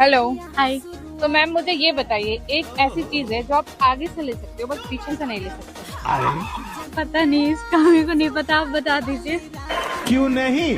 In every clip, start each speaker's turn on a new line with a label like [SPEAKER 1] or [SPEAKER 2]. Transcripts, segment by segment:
[SPEAKER 1] Hello.
[SPEAKER 2] हाय।
[SPEAKER 1] तो ma'am मुझे ये बताइए, एक ऐसी चीज है जो आप आगे से ले सकते हो बट पीछे से नहीं ले सकते।
[SPEAKER 2] पता नहीं, इसका मेरे को नहीं पता, आप बता दीजिए।
[SPEAKER 3] क्यों नहीं?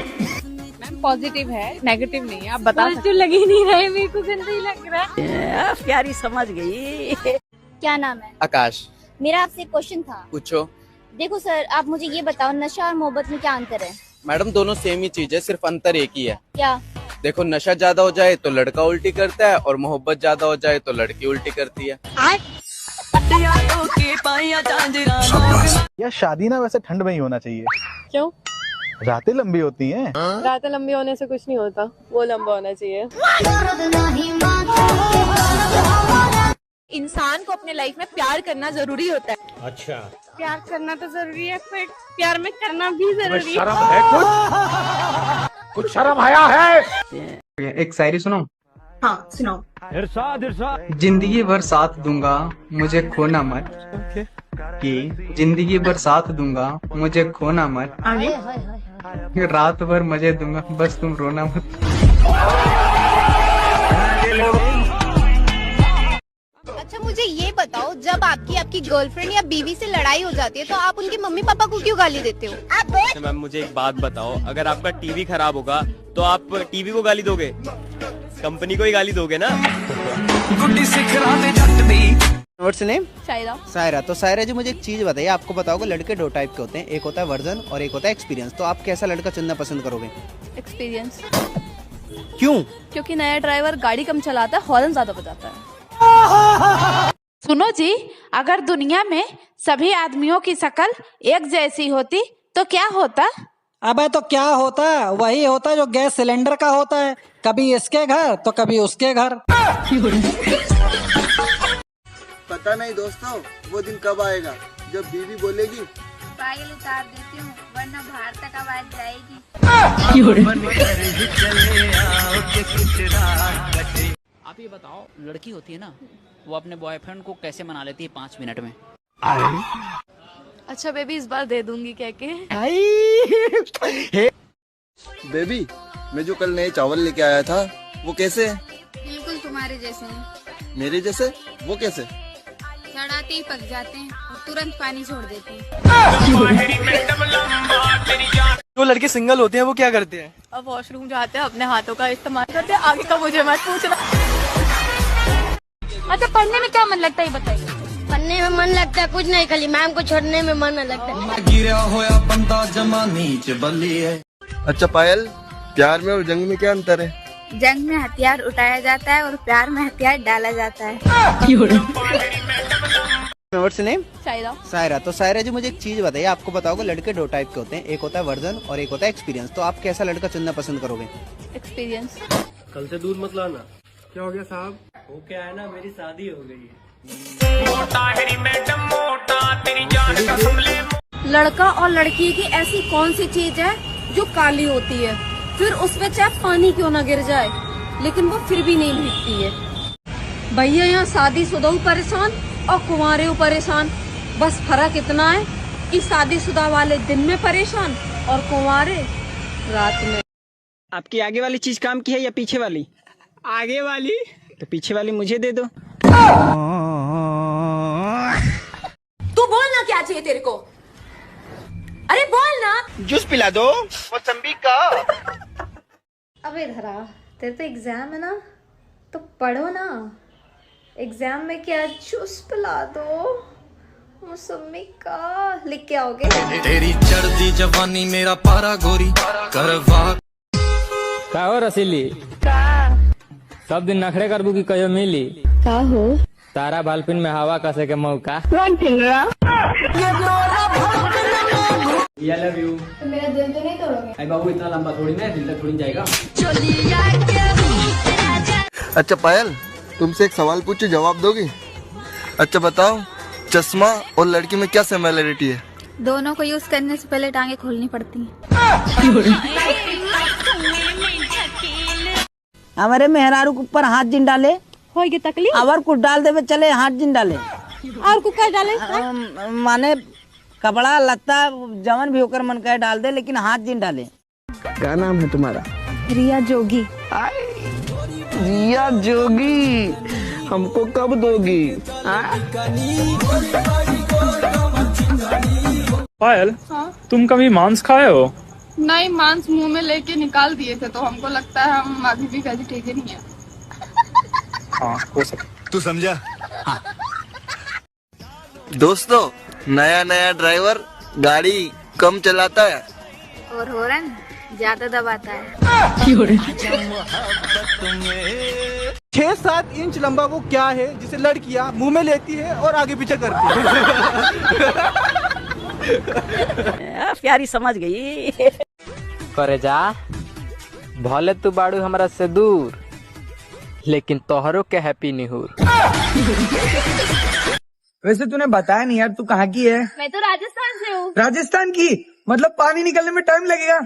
[SPEAKER 1] मैम पॉजिटिव है, नेगेटिव नहीं है, आप बता सकते
[SPEAKER 2] पॉजिटिव लग ही नहीं रहा है, मेरे को गंदा ही लग रहा है।
[SPEAKER 4] प्यारी समझ गई।
[SPEAKER 5] क्या नाम है?
[SPEAKER 6] आकाश।
[SPEAKER 5] मेरा आपसे एक क्वेश्चन था।
[SPEAKER 6] पूछो।
[SPEAKER 5] देखो सर, आप मुझे ये बताओ, नशा और मोहब्बत में क्या अंतर है?
[SPEAKER 6] मैडम दोनों सेम ही चीज है, सिर्फ अंतर एक ही है।
[SPEAKER 5] क्या?
[SPEAKER 6] देखो, नशा ज्यादा हो जाए तो लड़का उल्टी करता है और मोहब्बत ज्यादा हो जाए तो लड़की उल्टी करती है।
[SPEAKER 3] या शादी ना वैसे ठंड में ही होना चाहिए।
[SPEAKER 2] क्यों?
[SPEAKER 3] रातें लंबी होती हैं।
[SPEAKER 2] रातें लंबी होने से कुछ नहीं होता, वो लंबा होना चाहिए।
[SPEAKER 7] इंसान को अपने लाइफ में प्यार करना जरूरी होता है।
[SPEAKER 3] अच्छा।
[SPEAKER 2] प्यार करना तो जरूरी है, पर प्यार में करना भी जरूरी है।
[SPEAKER 3] शर्म है कुछ शर्म आया है।
[SPEAKER 8] एक शायरी सुनो।
[SPEAKER 7] हाँ सुनाओ।
[SPEAKER 3] इरशाद इरशाद।
[SPEAKER 8] जिंदगी भर साथ दूंगा मुझे खोना मत। कि जिंदगी भर साथ दूंगा मुझे खोना मत।
[SPEAKER 7] आगे।
[SPEAKER 8] रात भर मजे दूंगा बस तुम रोना मत।
[SPEAKER 5] अच्छा मुझे ये बताओ, जब आपकी गर्लफ्रेंड या बीवी से लड़ाई हो जाती है तो आप उनके मम्मी पापा को क्यों गाली देते हो?
[SPEAKER 9] मैम मुझे एक बात बताओ, अगर आपका टीवी खराब होगा तो आप टीवी को गाली दोगे? कंपनी को ही गाली दोगे ना?
[SPEAKER 4] What's name?
[SPEAKER 7] शायरा।
[SPEAKER 4] सायरा। तो सायरा जी मुझे एक चीज बताइए, आपको बताओगे लड़के दो टाइप के होते हैं, एक होता है वर्जन और एक होता है एक्सपीरियंस। तो आप कैसा लड़का चुनना पसंद करोगे?
[SPEAKER 7] एक्सपीरियंस।
[SPEAKER 4] क्यों?
[SPEAKER 7] क्योंकि नया ड्राइवर गाड़ी कम चलाता है, हॉर्न ज्यादा बजाता है।
[SPEAKER 10] सुनो जी, अगर दुनिया में सभी आदमियों की शक्ल एक जैसी होती तो क्या होता?
[SPEAKER 11] अबे तो क्या होता, वही होता जो गैस सिलेंडर का होता है, कभी इसके घर तो कभी उसके घर।
[SPEAKER 12] पता नहीं दोस्तों, वो दिन कब आएगा जब बीवी बोलेगी
[SPEAKER 5] पायल उतार देती हूँ वरना बाहर तक आवाज जाएगी।
[SPEAKER 4] आप ये बताओ, लड़की होती है ना, वो अपने बॉयफ्रेंड को कैसे मना लेती है 5 मिनट में?
[SPEAKER 7] अच्छा बेबी, इस बार दे दूंगी कह के।
[SPEAKER 12] बेबी, मैं जो कल नए चावल लेके आया था वो कैसे है?
[SPEAKER 5] बिल्कुल तुम्हारे जैसे हैं।
[SPEAKER 12] मेरे जैसे? वो कैसे?
[SPEAKER 5] चढ़ाते ही पक जाते हैं और तुरंत पानी छोड़ देते हैं।
[SPEAKER 9] जो लड़के सिंगल होते हैं वो क्या करते हैं?
[SPEAKER 7] अब वॉशरूम जाते हैं, अपने हाथों का इस्तेमाल करते हैं, आगे का मुझे मत पूछना।
[SPEAKER 2] अच्छा, पढ़ने में क्या मन लगता है, ये बताइए।
[SPEAKER 5] पढ़ने में मन लगता है कुछ नहीं, खाली मैम को छोड़ने में मन लगता है।
[SPEAKER 12] गिरा होया बंदा जमा नीच बल्ली है। अच्छा पायल, प्यार में और जंग में क्या अंतर है?
[SPEAKER 5] जंग में हथियार उठाया जाता है और प्यार में हथियार डाला जाता है।
[SPEAKER 4] What's name?
[SPEAKER 7] शायरा।
[SPEAKER 4] सायरा। तो सायरा जी मुझे एक चीज बताइए, आपको बताओगे लड़के दो टाइप के होते हैं, एक होता है वर्जन और एक होता है एक्सपीरियंस। तो आप कैसा लड़का चुनना पसंद करोगे?
[SPEAKER 7] एक्सपीरियंस।
[SPEAKER 9] कल से दूध मत लाना। क्या हो गया साहब? वो क्या है ना, मेरी शादी हो गई है।
[SPEAKER 2] लड़का और लड़की की ऐसी कौन सी चीज है जो काली होती है, फिर उसमें चाहे पानी क्यों ना गिर जाए लेकिन वो फिर भी नहीं भीगती है? भैया, यहाँ शादीशुदा परेशान और कुंवारे परेशान, बस फर्क इतना है कि शादीशुदा वाले दिन में परेशान और कुंवारे रात में।
[SPEAKER 11] आपकी आगे वाली चीज काम की है या पीछे वाली? आगे वाली। तो पीछे वाली मुझे दे दो।
[SPEAKER 7] तू बोलना क्या चाहिए तेरे को? अरे बोल ना।
[SPEAKER 12] जूस पिला दो, मौसम्बी का।
[SPEAKER 2] अबे धरा, तेरे तो एग्जाम है ना, तो पढ़ो ना। एग्जाम में क्या, जूस पिला दो मौसमी का, लिख के आओगे।
[SPEAKER 12] तेरी चढ़ती जवानी मेरा पारा गोरी करवा।
[SPEAKER 9] क्या हो रसीली? सब दिन नखरे करबू की कहियो मिली?
[SPEAKER 7] क्या हो?
[SPEAKER 9] तारा बालपिन में हवा कसे के मौका।
[SPEAKER 11] Love you.
[SPEAKER 2] तो मेरा दिल तो नहीं तोड़ोगे?
[SPEAKER 11] अरे बाबू, इतना लंबा थोड़ी ना, दिल तक थोड़ी जाएगा।
[SPEAKER 12] अच्छा पायल, तुमसे एक सवाल पूछूं, जवाब दोगी? अच्छा बताओ, चश्मा और लड़की में क्या सिमिलरिटी है?
[SPEAKER 5] दोनों को यूज करने से पहले टांगे खोलनी पड़ती हैं।
[SPEAKER 4] हमारे मेहरारू के ऊपर हाथ जिन डाले
[SPEAKER 2] होगी तकलीफ,
[SPEAKER 4] और कुछ डाल दे चले, हाथ जिन डाले
[SPEAKER 2] और कुछ क्या डाले?
[SPEAKER 4] माने कपड़ा लत्ता जवन भी होकर मन कहे डाल दे, लेकिन हाथ जिन डाले।
[SPEAKER 12] क्या नाम है तुम्हारा?
[SPEAKER 2] रिया जोगी।
[SPEAKER 12] जिया जोगी, हमको कब दोगी?
[SPEAKER 8] पायल, तुम कभी मांस खाए हो?
[SPEAKER 1] नहीं, मांस मुंह में लेके निकाल दिए थे तो हमको लगता है हम अभी भी वेजिटेरियन ही हैं।
[SPEAKER 8] हाँ, हो सकता।
[SPEAKER 12] तू समझा? हाँ। दोस्तों, नया नया ड्राइवर गाड़ी कम चलाता है
[SPEAKER 5] और हॉर्न ज्यादा दबाता है।
[SPEAKER 8] 6-7 इंच लंबा वो क्या है जिसे लड़कियां मुंह में लेती है और आगे पीछे करती है?
[SPEAKER 11] प्यारी समझ गई।
[SPEAKER 9] करे जा भले तू बाड़ू हमरा से दूर, लेकिन तोहरों के हैप्पी निहूर।
[SPEAKER 8] वैसे तूने बताया नहीं यार, तू कहाँ की है?
[SPEAKER 5] मैं तो राजस्थान से हूँ।
[SPEAKER 8] राजस्थान की? मतलब पानी निकलने में टाइम लगेगा?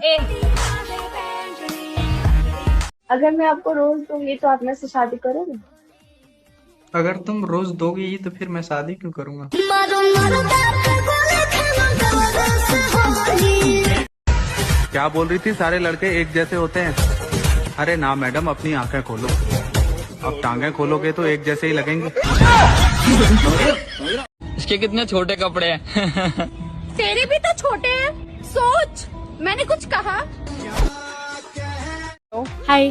[SPEAKER 1] अगर मैं आपको रोज दूंगी तो आप मेरे से शादी करोगे?
[SPEAKER 8] अगर तुम रोज दोगी तो फिर मैं शादी क्यों करूँगा?
[SPEAKER 6] क्या बोल रही थी सारे लड़के एक जैसे होते हैं? अरे ना मैडम, अपनी आंखें खोलो। अब टांगे खोलोगे तो एक जैसे ही लगेंगे।
[SPEAKER 9] इसके कितने छोटे कपड़े हैं।
[SPEAKER 2] तेरे भी तो छोटे हैं। सोच, मैंने कुछ कहा?
[SPEAKER 1] हाय,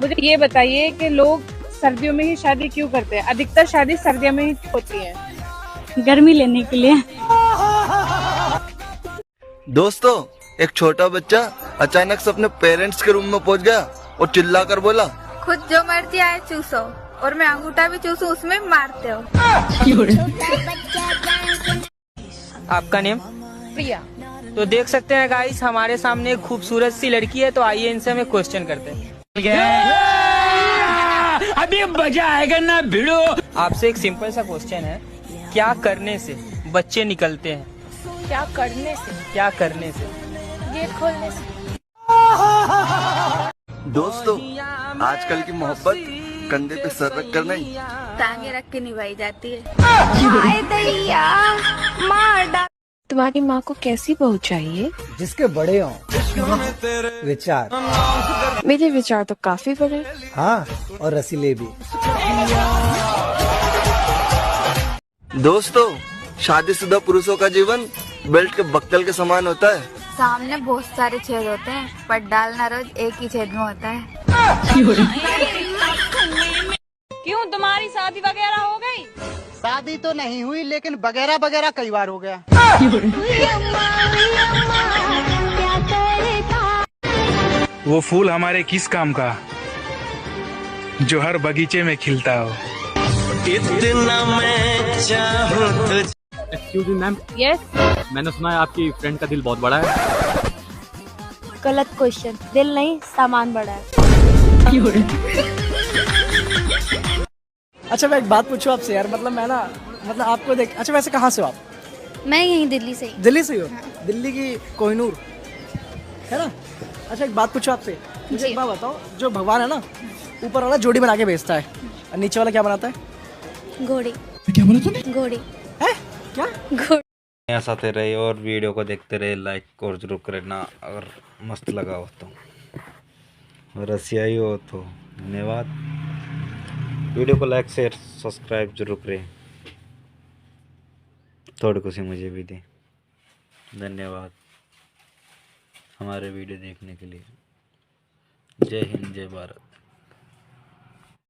[SPEAKER 1] मुझे ये बताइए कि लोग सर्दियों में ही शादी क्यों करते हैं? अधिकतर शादी सर्दियों में ही होती है।
[SPEAKER 2] गर्मी लेने के लिए।
[SPEAKER 12] दोस्तों, एक छोटा बच्चा अचानक से अपने पेरेंट्स के रूम में पहुंच गया और चिल्लाकर बोला,
[SPEAKER 5] खुद जो मर्जी आए चूसो, और मैं अंगूठा भी चूसू उसमें मारते हो।
[SPEAKER 9] आपका नेम? प्रिया। तो देख सकते हैं गाइस, हमारे सामने एक खूबसूरत सी लड़की है, तो आइए इनसे हमें क्वेश्चन करते हैं। अभी मजा आएगा ना भिड़ो। आपसे एक सिंपल सा क्वेश्चन है, क्या करने से बच्चे निकलते हैं?
[SPEAKER 1] क्या करने से?
[SPEAKER 9] क्या करने से?
[SPEAKER 1] गेट खोलने से।
[SPEAKER 12] दोस्तों, आजकल की मोहब्बत कंधे पे सर रख कर नहीं,
[SPEAKER 5] टांगे रख के निभाई जाती है।
[SPEAKER 1] तुम्हारी माँ को कैसी बहू चाहिए?
[SPEAKER 11] जिसके बड़े हों विचार।
[SPEAKER 1] मेरे विचार तो काफी बड़े।
[SPEAKER 11] हाँ, और रसीले भी।
[SPEAKER 12] दोस्तों, शादीशुदा पुरुषों का जीवन बेल्ट के बक्कल के समान होता है।
[SPEAKER 5] सामने बहुत सारे छेद होते हैं, पर डालना रोज एक ही छेद में होता है।
[SPEAKER 1] क्यों, तुम्हारी शादी वगैरह हो गई?
[SPEAKER 11] शादी तो नहीं हुई, लेकिन वगैरह वगैरह कई बार हो गया।
[SPEAKER 3] वो फूल हमारे किस काम का जो हर बगीचे में खिलता हो।
[SPEAKER 9] इतना मैं चाहूं तुझे।
[SPEAKER 8] Excuse me ma'am,
[SPEAKER 1] yes.
[SPEAKER 8] मैंने सुना है आपकी फ्रेंड का दिल बहुत बड़ा है।
[SPEAKER 5] गलत क्वेश्चन, दिल नहीं सामान बड़ा है।
[SPEAKER 11] अच्छा, मैं एक बात पूछूं आपसे यार, मतलब मैं ना, मतलब आपको देख, अच्छा वैसे कहाँ से हो आप?
[SPEAKER 5] मैं यहीं दिल्ली से ही।
[SPEAKER 11] दिल्ली से ही हो? दिल्ली की कोहिनूर है ना? अच्छा, एक बात पूछूं आपसे, मुझे एक बात बताओ, जो भगवान है ना, ऊपर वाला जोड़ी बना के भेजता है और नीचे वाला क्या बनाता है?
[SPEAKER 5] घोड़ी।
[SPEAKER 3] क्या बोला तूने?
[SPEAKER 5] घोड़ी
[SPEAKER 11] है क्या?
[SPEAKER 5] घोड़ी।
[SPEAKER 6] ऐसा आते रहे और वीडियो को देखते रहे, लाइक और जरूर करना अगर मस्त लगा हो तो, रसियाई हो तो धन्यवाद। वीडियो को लाइक शेयर सब्सक्राइब जरूर करें, थोड़ी खुशी मुझे भी दें। धन्यवाद हमारे वीडियो देखने के लिए। जय हिंद, जय भारत।